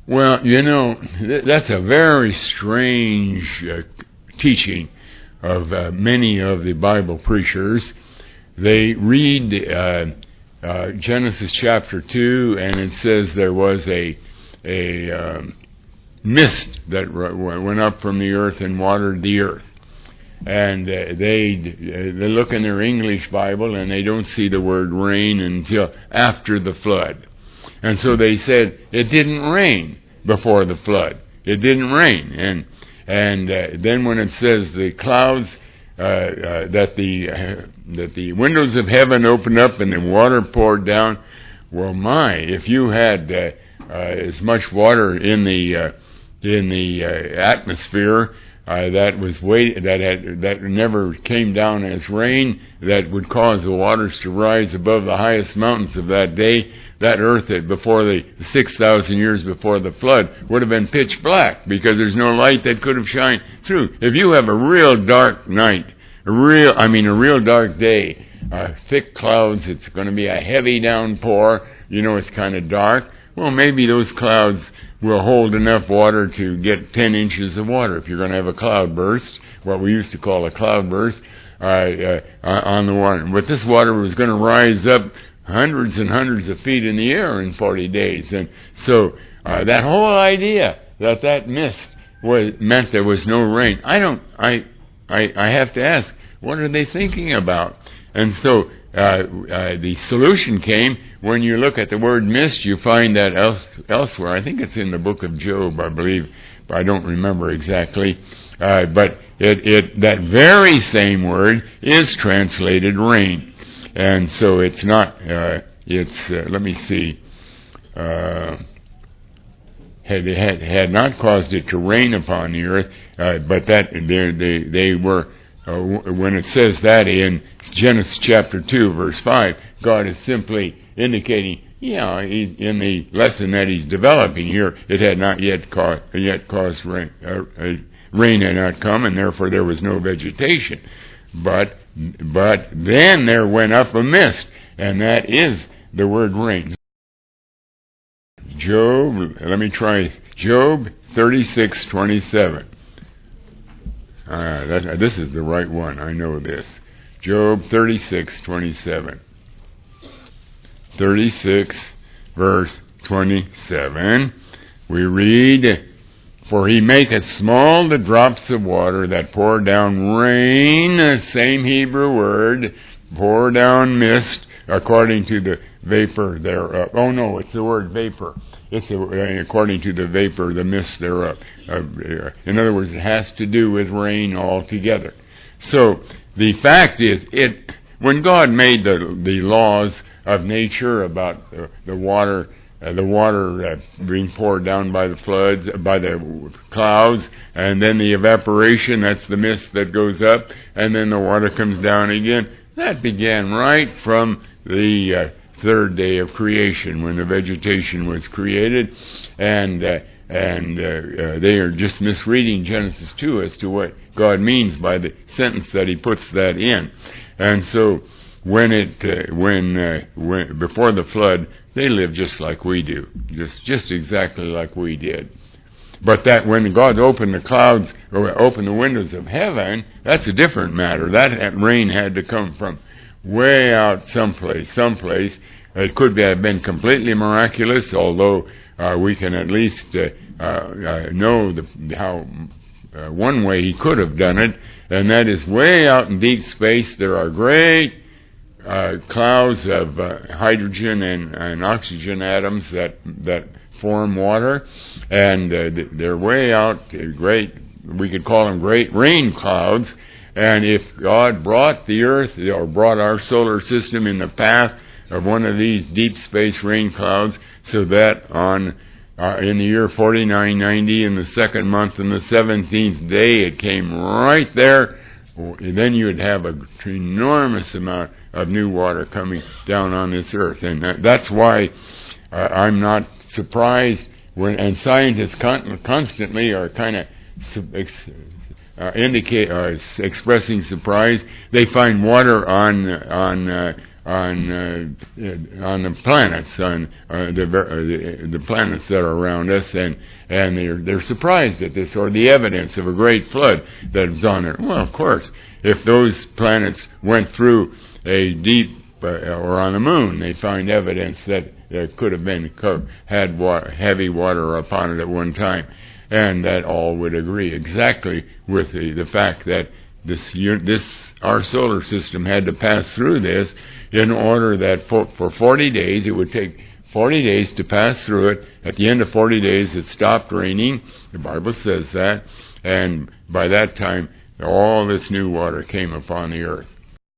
Well, that's a very strange teaching of many of the Bible preachers. They read Genesis chapter 2, and it says there was a mist that went up from the earth and watered the earth. And they look in their English Bible, and they don't see the word rain until after the flood. And so they said it didn't rain before the flood. It didn't rain. And then when it says the clouds, that the windows of heaven opened up and the water poured down, well, if you had as much water in the atmosphere that never came down as rain, that would cause the waters to rise above the highest mountains of that day, that earth before the 6,000 years before the flood would have been pitch black, because there's no light that could have shined through. If you have a real dark night, a real dark day, thick clouds, it's going to be a heavy downpour, it's kind of dark, well, maybe those clouds will hold enough water to get 10 inches of water. If you're going to have a cloud burst, what we used to call a cloud burst, on the water. But this water was going to rise up hundreds and hundreds of feet in the air in 40 days. And so that whole idea that mist meant there was no rain, I have to ask, what are they thinking about? And so the solution came when you look at the word mist. You find that elsewhere. I think it's in the book of Job, I believe, but I don't remember exactly. But that very same word is translated rain. And so it's not, let me see, had not caused it to rain upon the earth, but that they were, when it says that in Genesis chapter 2, verse 5, God is simply indicating, in the lesson that he's developing here, it had not yet caused rain. Rain had not come, and therefore there was no vegetation. But then there went up a mist, and that is the word rain. Let me try Job 36:27. This is the right one. I know this. Job 36:27. 36, verse 27. We read, "For he maketh small the drops of water that pour down rain," same Hebrew word, pour down mist, according to the vapor thereof. Oh no, it's the word vapor. It's according to the vapor, the mist thereof. In other words, it has to do with rain altogether. So the fact is, when God made the laws of nature about the water being poured down by the floods, by the clouds, and then the evaporation, that's the mist that goes up, and then the water comes down again. That began right from the third day of creation, when the vegetation was created, and they are just misreading Genesis 2 as to what God means by the sentence that he puts that in. And so when before the flood, they lived just like we do, just exactly like we did. But that when God opened the clouds, or opened the windows of heaven, that's a different matter. That rain had to come from way out someplace. It could have been completely miraculous, although we can at least know how one way he could have done it, and that is way out in deep space. There are great clouds of hydrogen and oxygen atoms that form water, and they're way out, we could call them great rain clouds. And if God brought the earth, or brought our solar system in the path of one of these deep space rain clouds, so that in the year 4990, in the second month, and the 17th day, it came right there, then you would have an enormous amount of new water coming down on this earth. And that's why I'm not surprised and scientists constantly are kind of expressing surprise. They find water on the planets, on the planets that are around us, and they're surprised at this, or the evidence of a great flood that is on it. Well, of course, if those planets went through a deep or on the moon, they find evidence that there could have been had heavy water upon it at one time, and that all would agree exactly with the fact that our solar system had to pass through this in order that for 40 days, it would take 40 days to pass through it. At the end of 40 days, it stopped raining. The Bible says that, and by that time, all this new water came upon the earth.